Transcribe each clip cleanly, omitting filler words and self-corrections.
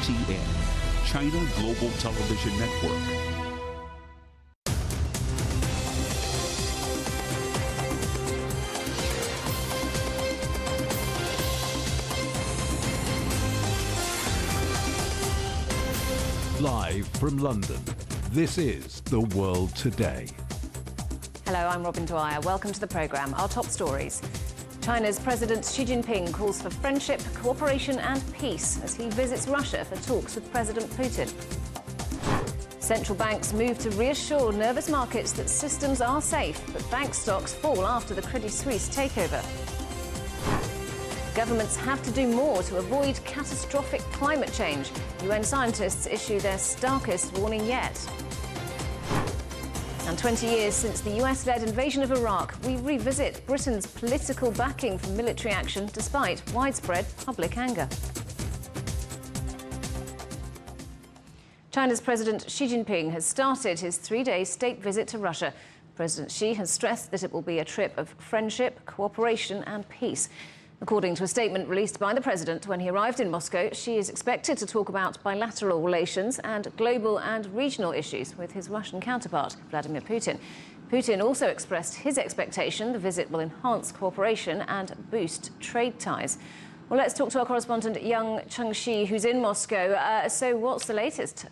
CGTN, China Global Television Network. Live from London, this is The World Today. Hello, I'm Robin Dwyer. Welcome to the programme. Our top stories. China's President Xi Jinping calls for friendship, cooperation and peace as he visits Russia for talks with President Putin. Central banks move to reassure nervous markets that systems are safe, but bank stocks fall after the Credit Suisse takeover. Governments have to do more to avoid catastrophic climate change. UN scientists issue their starkest warning yet. And 20 years since the US-led invasion of Iraq, we revisit Britain's political backing for military action despite widespread public anger. China's President Xi Jinping has started his three-day state visit to Russia. President Xi has stressed that it will be a trip of friendship, cooperation and peace. According to a statement released by the president when he arrived in Moscow, Xi is expected to talk about bilateral relations and global and regional issues with his Russian counterpart, Vladimir Putin. Putin also expressed his expectation the visit will enhance cooperation and boost trade ties. Well, let's talk to our correspondent Yang Chengxi, who's in Moscow. So what's the latest?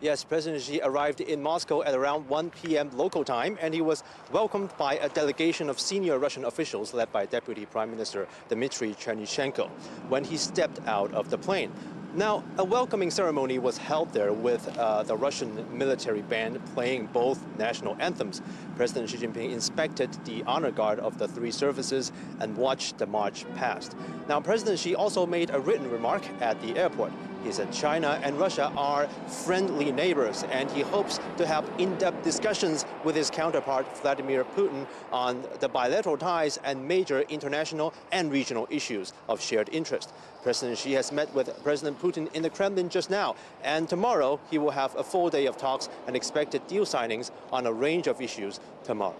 Yes, President Xi arrived in Moscow at around 1 p.m. local time, and he was welcomed by a delegation of senior Russian officials led by Deputy Prime Minister Dmitry Chernyshenko when he stepped out of the plane. Now, a welcoming ceremony was held there with the Russian military band playing both national anthems. President Xi Jinping inspected the honor guard of the three services and watched the march past. Now, President Xi also made a written remark at the airport. He said China and Russia are friendly neighbors, and he hopes to have in-depth discussions with his counterpart, Vladimir Putin, on the bilateral ties and major international and regional issues of shared interest. President Xi has met with President Putin in the Kremlin just now, and tomorrow he will have a full day of talks and expected deal signings on a range of issues tomorrow.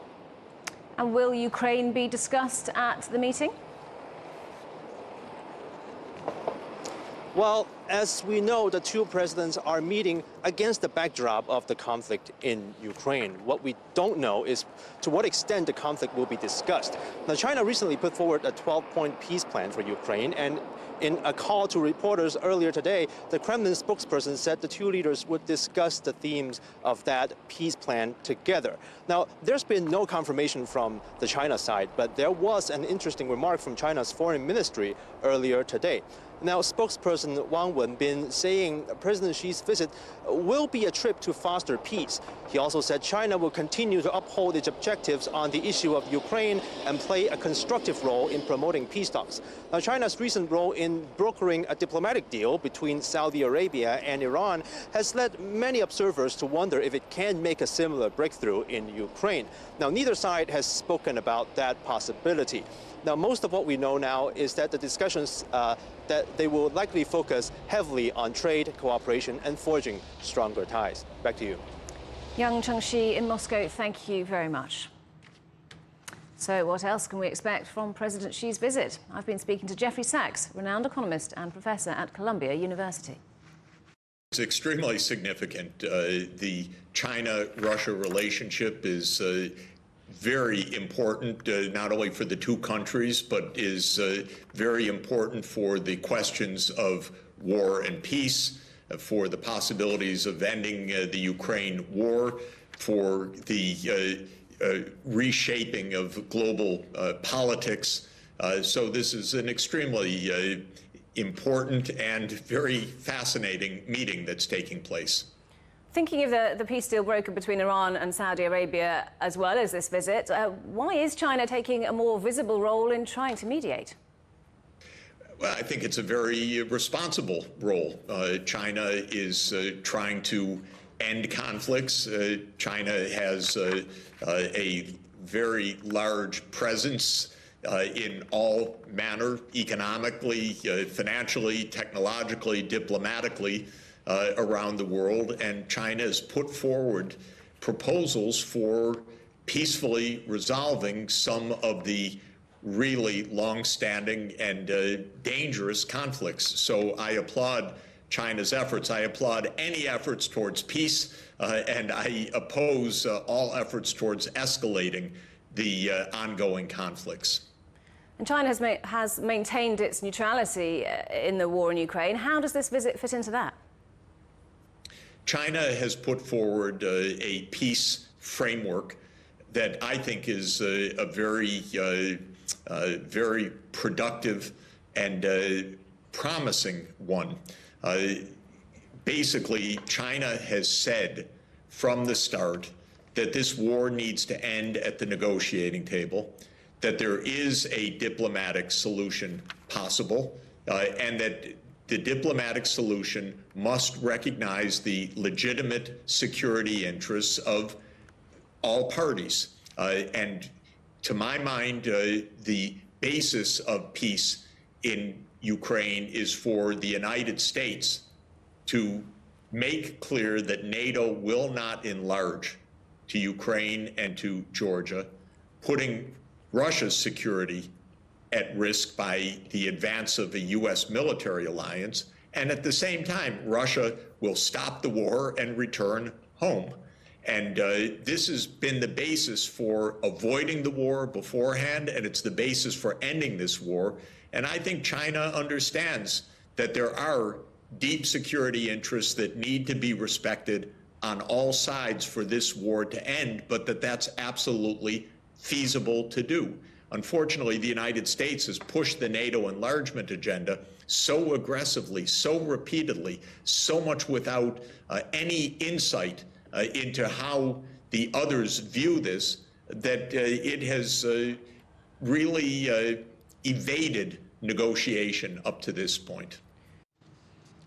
And will Ukraine be discussed at the meeting? Well, as we know, the two presidents are meeting against the backdrop of the conflict in Ukraine. What we don't know is to what extent the conflict will be discussed. Now, China recently put forward a 12-point peace plan for Ukraine, and in a call to reporters earlier today, the Kremlin spokesperson said the two leaders would discuss the themes of that peace plan together. Now, there's been no confirmation from the China side, but there was an interesting remark from China's foreign ministry earlier today. Now, spokesperson Wang Wenbin saying President Xi's visit will be a trip to foster peace. He also said China will continue to uphold its objectives on the issue of Ukraine and play a constructive role in promoting peace talks. Now, China's recent role in brokering a diplomatic deal between Saudi Arabia and Iran has led many observers to wonder if it can make a similar breakthrough in Ukraine. Now, neither side has spoken about that possibility. Now, most of what we know now is that the discussions that they will likely focus heavily on trade, cooperation, and forging stronger ties. Back to you. Yang Chengxi in Moscow, thank you very much. So what else can we expect from President Xi's visit? I've been speaking to Jeffrey Sachs, renowned economist and professor at Columbia University. It's extremely significant. The China-Russia relationship is very important, not only for the two countries, but is very important for the questions of war and peace, for the possibilities of ending the Ukraine war, for the reshaping of global politics. So this is an extremely important and very fascinating meeting that's taking place. Thinking of the peace deal brokered between Iran and Saudi Arabia, as well as this visit, why is China taking a more visible role in trying to mediate? Well, I think it's a very responsible role. China is trying to end conflicts. China has a very large presence in all manner, economically, financially, technologically, diplomatically, around the world, and China has put forward proposals for peacefully resolving some of the really long-standing and dangerous conflicts. So I applaud China's efforts. I applaud any efforts towards peace, and I oppose all efforts towards escalating the ongoing conflicts. And China has maintained its neutrality in the war in Ukraine. How does this visit fit into that? China has put forward a peace framework that I think is a very productive and promising one. Basically, China has said from the start that this war needs to end at the negotiating table, that there is a diplomatic solution possible, and that the diplomatic solution must recognize the legitimate security interests of all parties. And to my mind, the basis of peace in Ukraine is for the United States to make clear that NATO will not enlarge to Ukraine and to Georgia, putting Russia's security at risk by the advance of a U.S. military alliance, and at the same time, Russia will stop the war and return home. And this has been the basis for avoiding the war beforehand, and it's the basis for ending this war. And I think China understands that there are deep security interests that need to be respected on all sides for this war to end, but that's absolutely feasible to do. Unfortunately, the United States has pushed the NATO enlargement agenda so aggressively, so repeatedly, so much without any insight into how the others view this, that it has really evaded negotiation up to this point.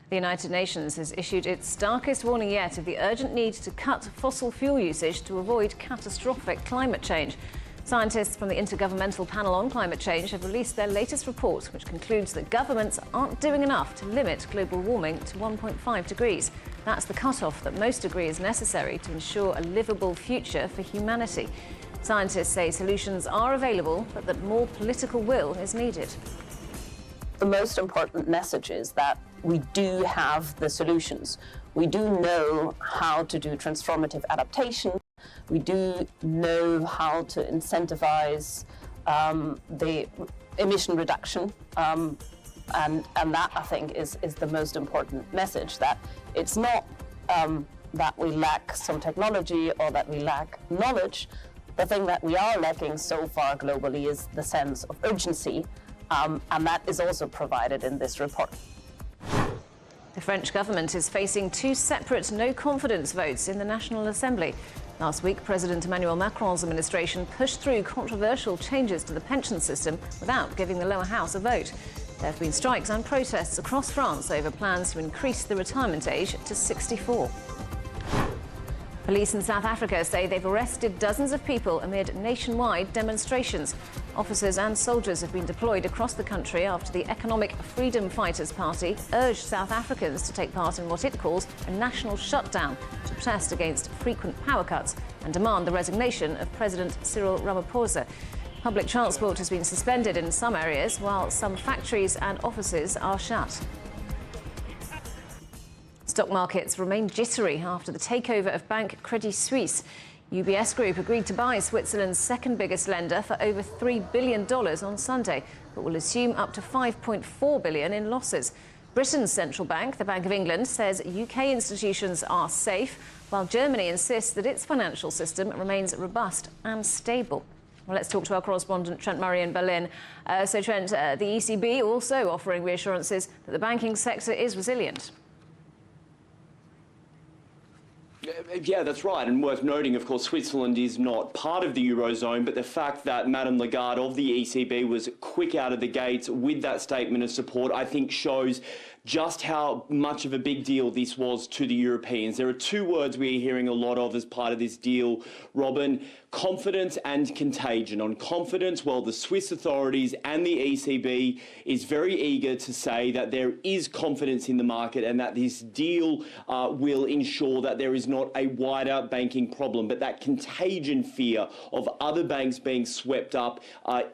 The United Nations has issued its starkest warning yet of the urgent need to cut fossil fuel usage to avoid catastrophic climate change. Scientists from the Intergovernmental Panel on Climate Change have released their latest report, which concludes that governments aren't doing enough to limit global warming to 1.5 degrees. That's the cutoff that most agree is necessary to ensure a livable future for humanity. Scientists say solutions are available, but that more political will is needed. The most important message is that we do have the solutions. We do know how to do transformative adaptation. We do know how to incentivize the emission reduction. And that, I think, is the most important message, that it's not that we lack some technology or that we lack knowledge. The thing that we are lacking so far globally is the sense of urgency, and that is also provided in this report. The French government is facing two separate no-confidence votes in the National Assembly. Last week, President Emmanuel Macron's administration pushed through controversial changes to the pension system without giving the lower house a vote. There have been strikes and protests across France over plans to increase the retirement age to 64. Police in South Africa say they've arrested dozens of people amid nationwide demonstrations. Officers and soldiers have been deployed across the country after the Economic Freedom Fighters Party urged South Africans to take part in what it calls a national shutdown to protest against frequent power cuts and demand the resignation of President Cyril Ramaphosa. Public transport has been suspended in some areas, while some factories and offices are shut. Stock markets remain jittery after the takeover of bank Credit Suisse. UBS Group agreed to buy Switzerland's second biggest lender for over $3 billion on Sunday, but will assume up to $5.4 billion in losses. Britain's central bank, the Bank of England, says UK institutions are safe, while Germany insists that its financial system remains robust and stable. Well, let's talk to our correspondent Trent Murray in Berlin. So Trent, the ECB also offering reassurances that the banking sector is resilient. Yeah, that's right. And worth noting, of course, Switzerland is not part of the Eurozone, but the fact that Madame Lagarde of the ECB was quick out of the gates with that statement of support, I think shows just how much of a big deal this was to the Europeans. There are two words we're hearing a lot of as part of this deal, Robin: confidence and contagion. On confidence, well, the Swiss authorities and the ECB is very eager to say that there is confidence in the market and that this deal will ensure that there is not a wider banking problem. But that contagion fear of other banks being swept up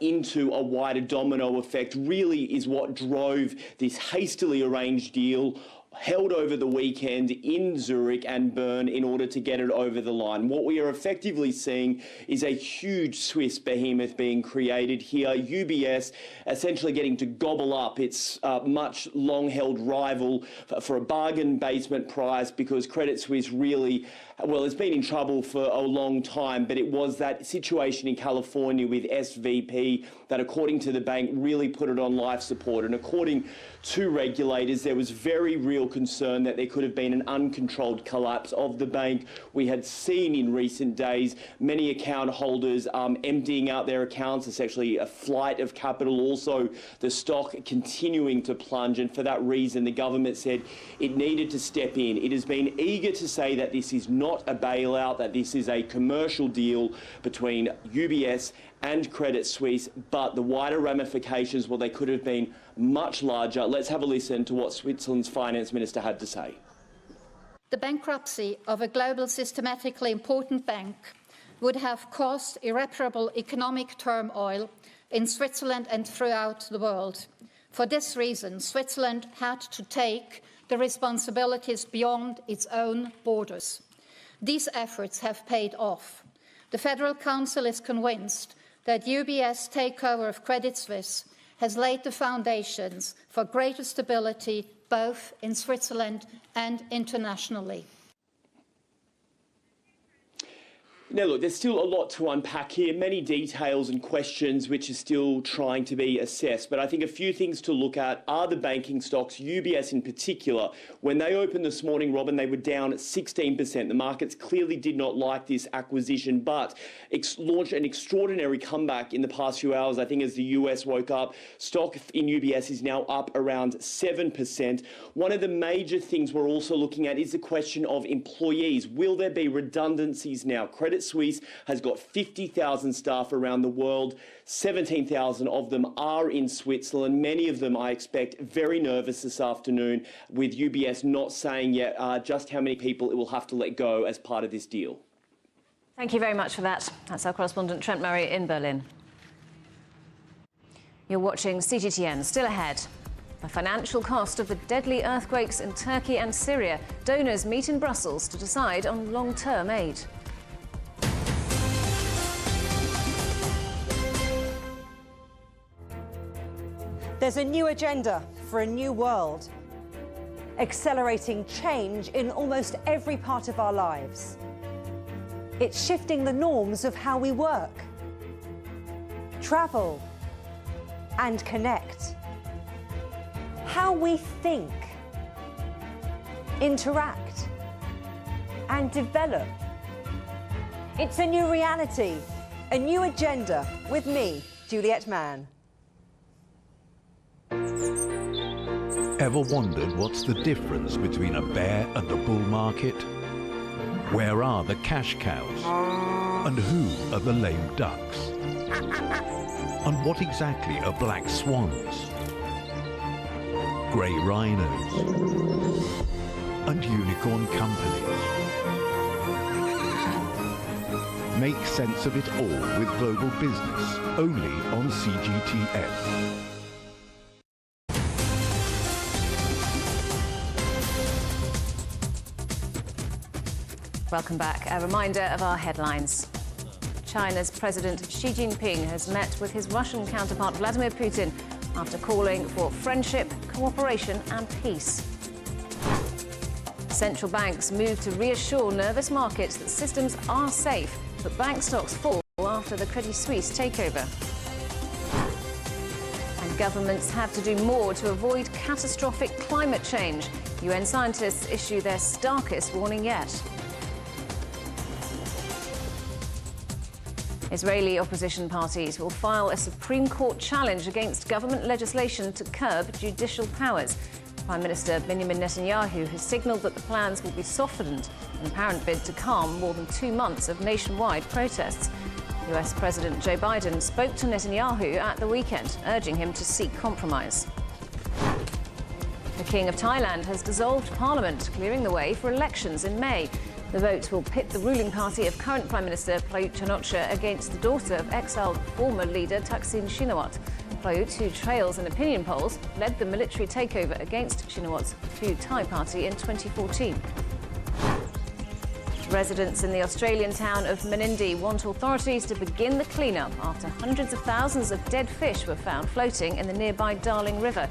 into a wider domino effect really is what drove this hastily arranged deal, held over the weekend in Zurich and Bern in order to get it over the line. What we are effectively seeing is a huge Swiss behemoth being created here. UBS essentially getting to gobble up its much long-held rival for a bargain basement price, because Credit Suisse really, well, it's been in trouble for a long time, but it was that situation in California with SVB that, according to the bank, really put it on life support. And according to regulators, there was very real concern that there could have been an uncontrolled collapse of the bank. We had seen in recent days many account holders emptying out their accounts, essentially a flight of capital, also the stock continuing to plunge. And for that reason, the government said it needed to step in. It has been eager to say that this is not a bailout, that this is a commercial deal between UBS and Credit Suisse, but the wider ramifications, well, they could have been much larger. Let's have a listen to what Switzerland's finance minister had to say. The bankruptcy of a global systematically important bank would have caused irreparable economic turmoil in Switzerland and throughout the world. For this reason, Switzerland had to take the responsibilities beyond its own borders. These efforts have paid off. The Federal Council is convinced that UBS takeover of Credit Suisse has laid the foundations for greater stability both in Switzerland and internationally. Now, look, there's still a lot to unpack here, many details and questions which are still trying to be assessed. But I think a few things to look at are the banking stocks, UBS in particular. When they opened this morning, Robin, they were down 16%. The markets clearly did not like this acquisition, but launched an extraordinary comeback in the past few hours. I think as the US woke up, stock in UBS is now up around 7%. One of the major things we're also looking at is the question of employees. Will there be redundancies now? Credit Suisse has got 50,000 staff around the world. 17,000 of them are in Switzerland. Many of them, I expect, very nervous this afternoon, with UBS not saying yet just how many people it will have to let go as part of this deal. Thank you very much for that. That's our correspondent Trent Murray in Berlin. You're watching CGTN. Still ahead, the financial cost of the deadly earthquakes in Turkey and Syria. Donors meet in Brussels to decide on long-term aid. There's a new agenda for a new world, accelerating change in almost every part of our lives. It's shifting the norms of how we work, travel, and connect. How we think, interact, and develop. It's a new reality, a new agenda with me, Juliette Mann. Ever wondered what's the difference between a bear and a bull market? Where are the cash cows? And who are the lame ducks? And what exactly are black swans? Grey rhinos? And unicorn companies? Make sense of it all with Global Business, only on CGTN. Welcome back. A reminder of our headlines. China's President Xi Jinping has met with his Russian counterpart Vladimir Putin after calling for friendship, cooperation and peace. Central banks move to reassure nervous markets that systems are safe, but bank stocks fall after the Credit Suisse takeover. And governments have to do more to avoid catastrophic climate change. UN scientists issue their starkest warning yet. Israeli opposition parties will file a Supreme Court challenge against government legislation to curb judicial powers. Prime Minister Benjamin Netanyahu has signalled that the plans will be softened in an apparent bid to calm more than 2 months of nationwide protests. US President Joe Biden spoke to Netanyahu at the weekend, urging him to seek compromise. The King of Thailand has dissolved Parliament, clearing the way for elections in May. The vote will pit the ruling party of current Prime Minister Prayut Chan-o-cha against the daughter of exiled former leader Thaksin Shinawatra. Prayut, who trails in opinion polls, led the military takeover against Shinawatra's Pheu Thai party in 2014. Residents in the Australian town of Menindee want authorities to begin the clean-up after hundreds of thousands of dead fish were found floating in the nearby Darling River.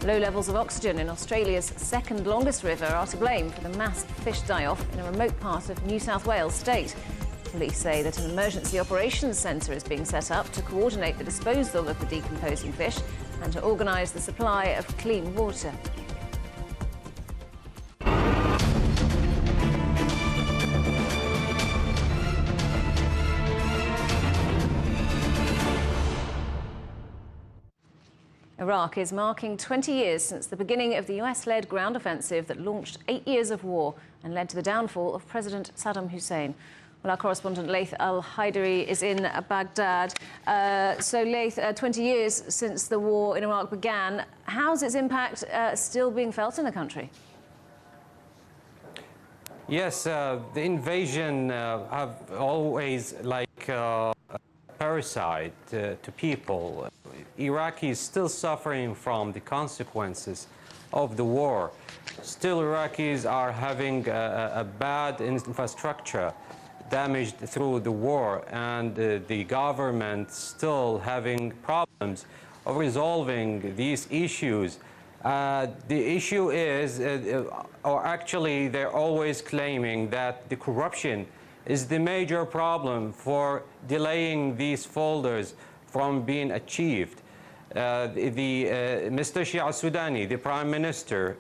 Low levels of oxygen in Australia's second longest river are to blame for the mass fish die-off in a remote part of New South Wales state. Police say that an emergency operations centre is being set up to coordinate the disposal of the decomposing fish and to organise the supply of clean water. Iraq is marking 20 years since the beginning of the US-led ground offensive that launched 8 years of war and led to the downfall of President Saddam Hussein. Well, our correspondent Laith Al-Haidari is in Baghdad. So, Laith, 20 years since the war in Iraq began. How's its impact still being felt in the country? Yes, the invasion have always like a parasite to people. Iraqis still suffering from the consequences of the war. Still, Iraqis are having a bad infrastructure damaged through the war, and the government still having problems of resolving these issues. The issue is, or actually they're always claiming that the corruption is the major problem for delaying these folders from being achieved. Mr. Shia al-Sudani, the Prime Minister,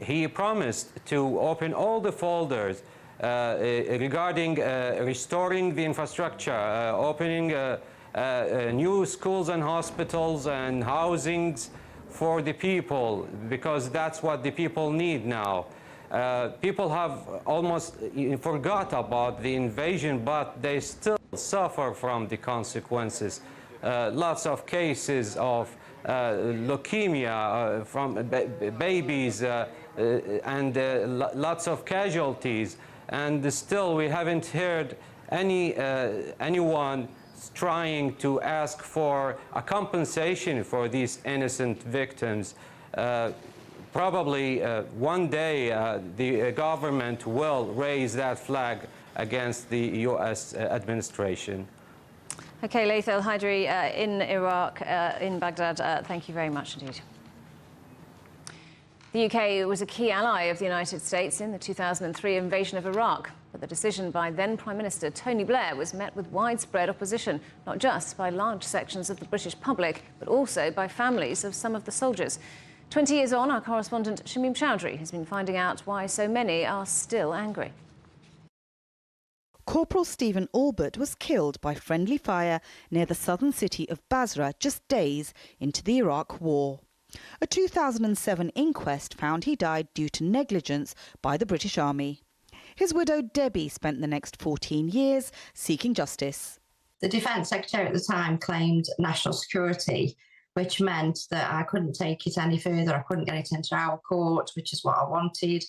he promised to open all the folders regarding restoring the infrastructure, opening new schools and hospitals and housings for the people, because that's what the people need now. People have almost forgot about the invasion, but they still suffer from the consequences. Lots of cases of leukemia from babies and lots of casualties. And still we haven't heard anyone trying to ask for a compensation for these innocent victims. Probably one day the government will raise that flag against the US administration. OK, Laith Al-Haidari in Iraq, in Baghdad, thank you very much indeed. The UK was a key ally of the United States in the 2003 invasion of Iraq, but the decision by then Prime Minister Tony Blair was met with widespread opposition, not just by large sections of the British public, but also by families of some of the soldiers. 20 years on, our correspondent Shamim Chowdhury has been finding out why so many are still angry. Corporal Stephen Albert was killed by friendly fire near the southern city of Basra just days into the Iraq War. A 2007 inquest found he died due to negligence by the British Army. His widow Debbie spent the next 14 years seeking justice. The Defence Secretary at the time claimed national security, which meant that I couldn't take it any further. I couldn't get it into our court, which is what I wanted,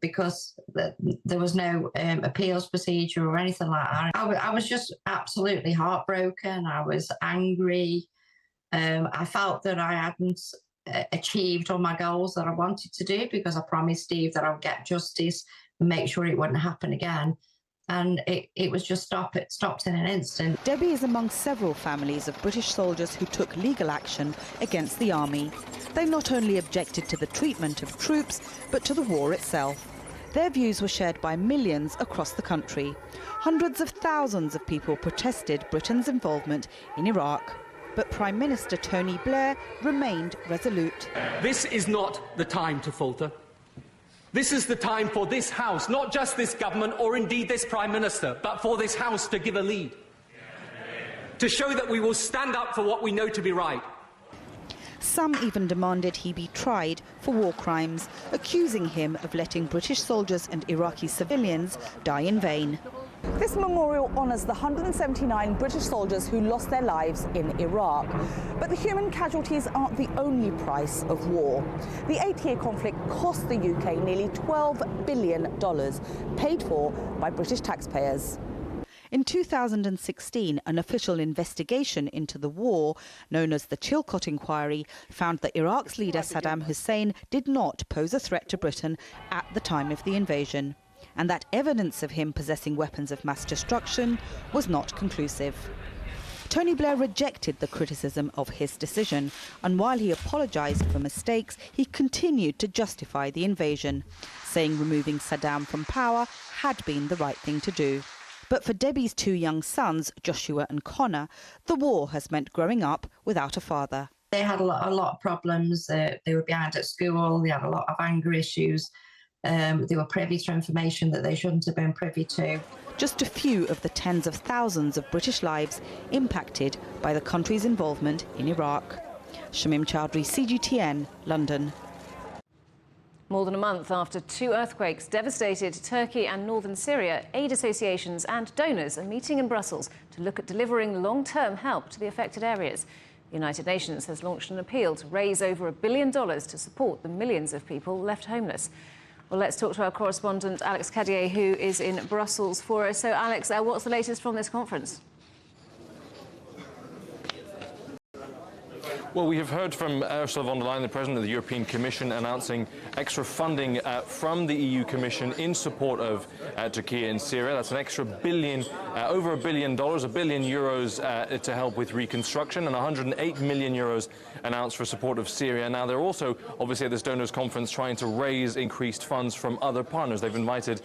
because there was no appeals procedure or anything like that. I was just absolutely heartbroken. I was angry. I felt that I hadn't achieved all my goals that I wanted to do, because I promised Steve that I would get justice and make sure it wouldn't happen again. And it was just stopped in an instant. Debbie is among several families of British soldiers who took legal action against the army. They not only objected to the treatment of troops, but to the war itself. Their views were shared by millions across the country. Hundreds of thousands of people protested Britain's involvement in Iraq. But Prime Minister Tony Blair remained resolute. This is not the time to falter. This is the time for this House, not just this government or indeed this Prime Minister, but for this House to give a lead, to show that we will stand up for what we know to be right. Some even demanded he be tried for war crimes, accusing him of letting British soldiers and Iraqi civilians die in vain. This memorial honours the 179 British soldiers who lost their lives in Iraq. But the human casualties aren't the only price of war. The 8-year conflict cost the UK nearly $12 billion, paid for by British taxpayers. In 2016, an official investigation into the war, known as the Chilcot Inquiry, found that Iraq's leader Saddam Hussein did not pose a threat to Britain at the time of the invasion, and that evidence of him possessing weapons of mass destruction was not conclusive. Tony Blair rejected the criticism of his decision, and while he apologised for mistakes, he continued to justify the invasion, saying removing Saddam from power had been the right thing to do. But for Debbie's 2 young sons, Joshua and Connor, the war has meant growing up without a father. They had a lot of problems. They were behind at school. They had a lot of anger issues. They were privy to information that they shouldn't have been privy to. Just a few of the tens of thousands of British lives impacted by the country's involvement in Iraq. Shamim Chowdhury, CGTN, London. More than a month after 2 earthquakes devastated Turkey and northern Syria, aid associations and donors are meeting in Brussels to look at delivering long-term help to the affected areas. The United Nations has launched an appeal to raise over $1 billion to support the millions of people left homeless. Well, let's talk to our correspondent, Alex Cadier, who is in Brussels for us. So, Alex, what's the latest from this conference? Well, we have heard from Ursula von der Leyen, the President of the European Commission, announcing extra funding from the EU Commission in support of Turkey and Syria. That's an extra billion, over $1 billion, €1 billion to help with reconstruction, and 108 million euros announced for support of Syria. Now, they're also, obviously, at this donors conference trying to raise increased funds from other partners. They've invited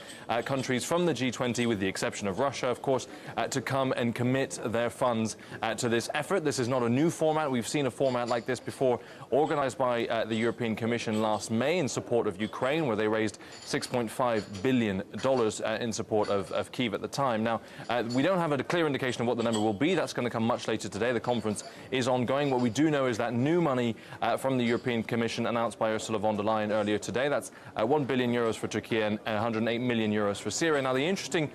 countries from the G20, with the exception of Russia, of course, to come and commit their funds to this effort. This is not a new format. We've seen a format like this before, organised by the European Commission last May in support of Ukraine, where they raised $6.5 billion in support of Kyiv at the time. Now, we don't have a clear indication of what the number will be. That's going to come much later today. The conference is ongoing. What we do know is that new money from the European Commission announced by Ursula von der Leyen earlier today. That's €1 billion for Turkey and 108 million euros for Syria. Now, the interesting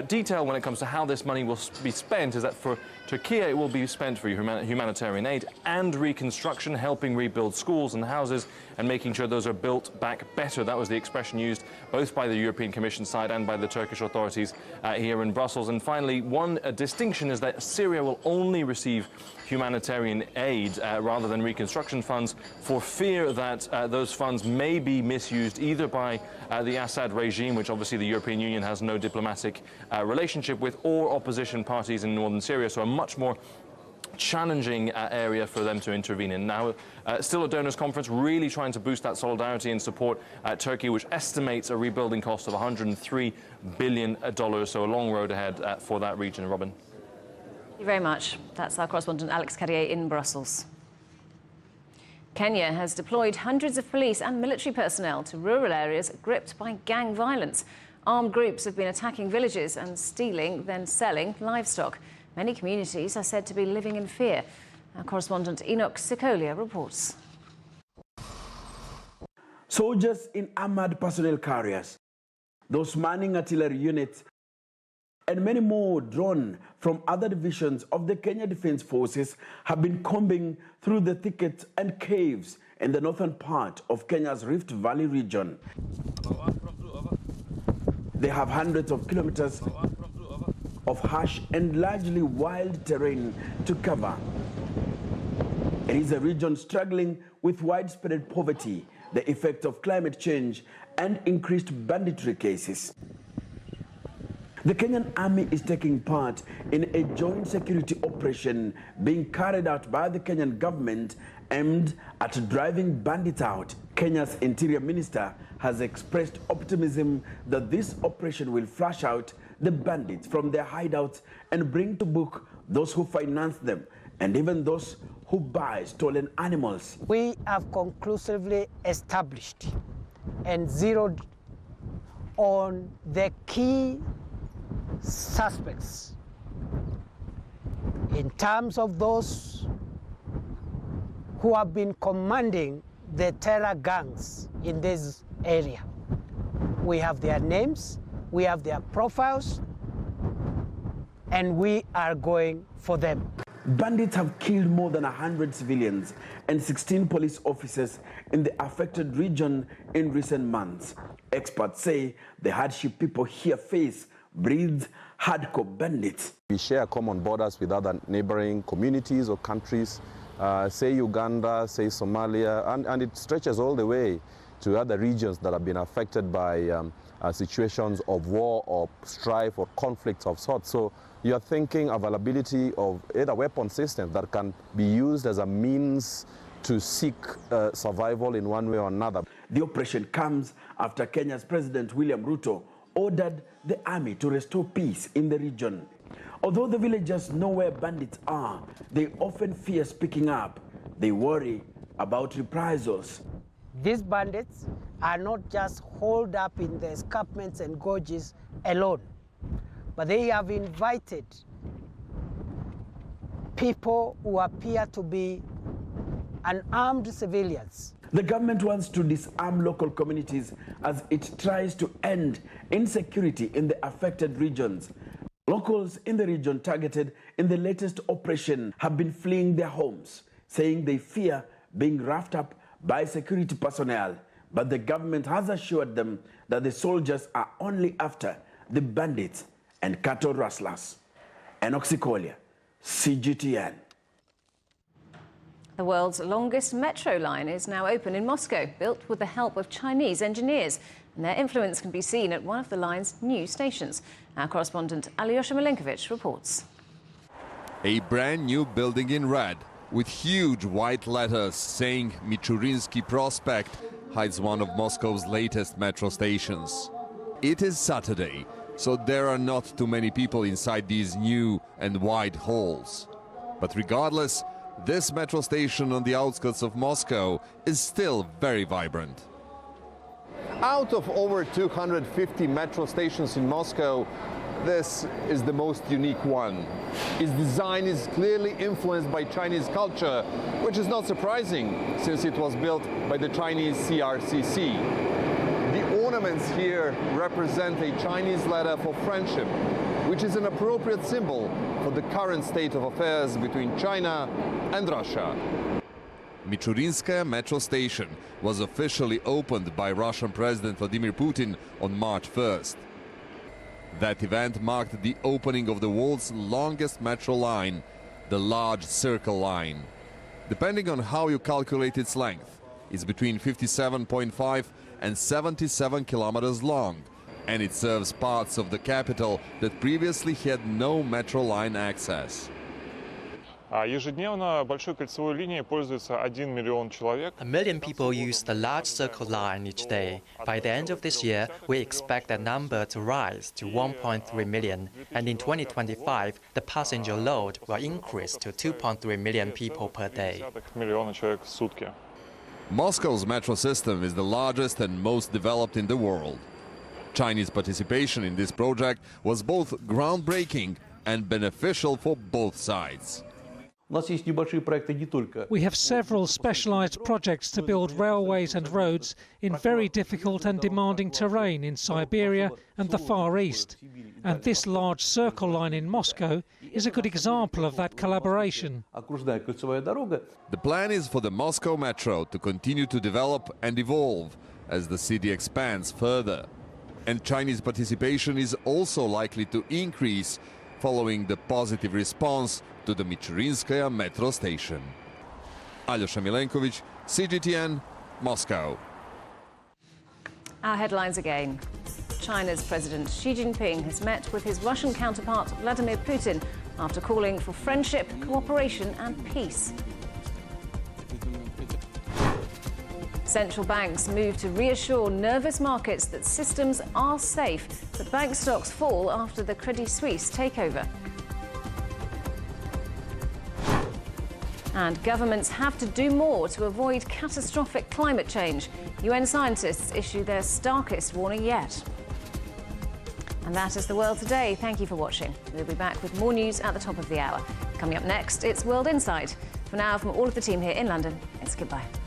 detail when it comes to how this money will be spent is that for Turkey, it will be spent for humanitarian aid and reconstruction, helping rebuild schools and houses and making sure those are built back better. That was the expression used both by the European Commission side and by the Turkish authorities here in Brussels. And finally, one distinction is that Syria will only receive humanitarian aid rather than reconstruction funds, for fear that those funds may be misused either by the Assad regime, which obviously the European Union has no diplomatic relationship with, or opposition parties in northern Syria. So a much more challenging area for them to intervene in. Now, still a donors conference, really trying to boost that solidarity and support Turkey, which estimates a rebuilding cost of $103 billion. So a long road ahead for that region. Robin. Thank you very much. That's our correspondent Alex Cadier in Brussels. Kenya has deployed hundreds of police and military personnel to rural areas gripped by gang violence. Armed groups have been attacking villages and stealing, then selling livestock. Many communities are said to be living in fear. Our correspondent Enoch Sikolia reports. Soldiers in armored personnel carriers, those manning artillery units, and many more drawn from other divisions of the Kenya Defence Forces have been combing through the thickets and caves in the northern part of Kenya's Rift Valley region. They have hundreds of kilometers of harsh and largely wild terrain to cover. It is a region struggling with widespread poverty, the effect of climate change, and increased banditry cases. The Kenyan Army is taking part in a joint security operation being carried out by the Kenyan government aimed at driving bandits out. Kenya's Interior Minister has expressed optimism that this operation will flush out the bandits from their hideouts and bring to book those who finance them and even those who buy stolen animals. We have conclusively established and zeroed on the key suspects in terms of those who have been commanding the terror gangs in this area. We have their names, we have their profiles, and we are going for them. Bandits have killed more than 100 civilians and 16 police officers in the affected region in recent months. Experts say the hardship people here face breeds hardcore bandits. We share common borders with other neighboring communities or countries, say Uganda, say Somalia, and it stretches all the way to other regions that have been affected by situations of war or strife or conflicts of sorts. So you are thinking availability of either weapon systems that can be used as a means to seek survival in one way or another. The operation comes after Kenya's President William Ruto ordered the army to restore peace in the region. Although the villagers know where bandits are, they often fear speaking up. They worry about reprisals. These bandits are not just holed up in the escarpments and gorges alone, but they have invited people who appear to be unarmed civilians. The government wants to disarm local communities as it tries to end insecurity in the affected regions. Locals in the region targeted in the latest operation have been fleeing their homes, saying they fear being roughed up by security personnel. But the government has assured them that the soldiers are only after the bandits and cattle rustlers. Enoch Sikolia, CGTN. The world's longest metro line is now open in Moscow, built with the help of Chinese engineers. And their influence can be seen at one of the line's new stations. Our correspondent Alyosha Milinkovic reports. A brand new building in red, with huge white letters saying Michurinsky Prospect, hides one of Moscow's latest metro stations. It is Saturday, so there are not too many people inside these new and wide halls. But regardless, this metro station on the outskirts of Moscow is still very vibrant. Out of over 250 metro stations in Moscow, this is the most unique one. Its design is clearly influenced by Chinese culture, which is not surprising since it was built by the Chinese CRCC. The ornaments here represent a Chinese letter for friendship, which is an appropriate symbol for the current state of affairs between China and Russia. Michurinskaya metro station was officially opened by Russian President Vladimir Putin on March 1st. That event marked the opening of the world's longest metro line, the Large Circle Line. Depending on how you calculate its length, it's between 57.5 and 77 kilometers long, and it serves parts of the capital that previously had no metro line access. Ежедневно большой кольцевой линией пользуется 1 миллион человек. 1 million people use the Large Circle Line each day. By the end of this year, we expect that number to rise to 1.3 million. And in 2025, the passenger load will increase to 2.3 million people per day. Moscow's metro system is the largest and most developed in the world. Chinese participation in this project was both groundbreaking and beneficial for both sides. We have several specialized projects to build railways and roads in very difficult and demanding terrain in Siberia and the Far East. And this Large Circle Line in Moscow is a good example of that collaboration. The plan is for the Moscow Metro to continue to develop and evolve as the city expands further. And Chinese participation is also likely to increase following the positive response to the Michurinskaya metro station. Alyosha Milenkovic, CGTN, Moscow. Our headlines again. China's President Xi Jinping has met with his Russian counterpart Vladimir Putin after calling for friendship, cooperation and peace. Central banks move to reassure nervous markets that systems are safe, but bank stocks fall after the Credit Suisse takeover. And governments have to do more to avoid catastrophic climate change. UN scientists issue their starkest warning yet. And that is the world today. Thank you for watching. We'll be back with more news at the top of the hour. Coming up next, it's World Insight. for now, from all of the team here in London, it's goodbye.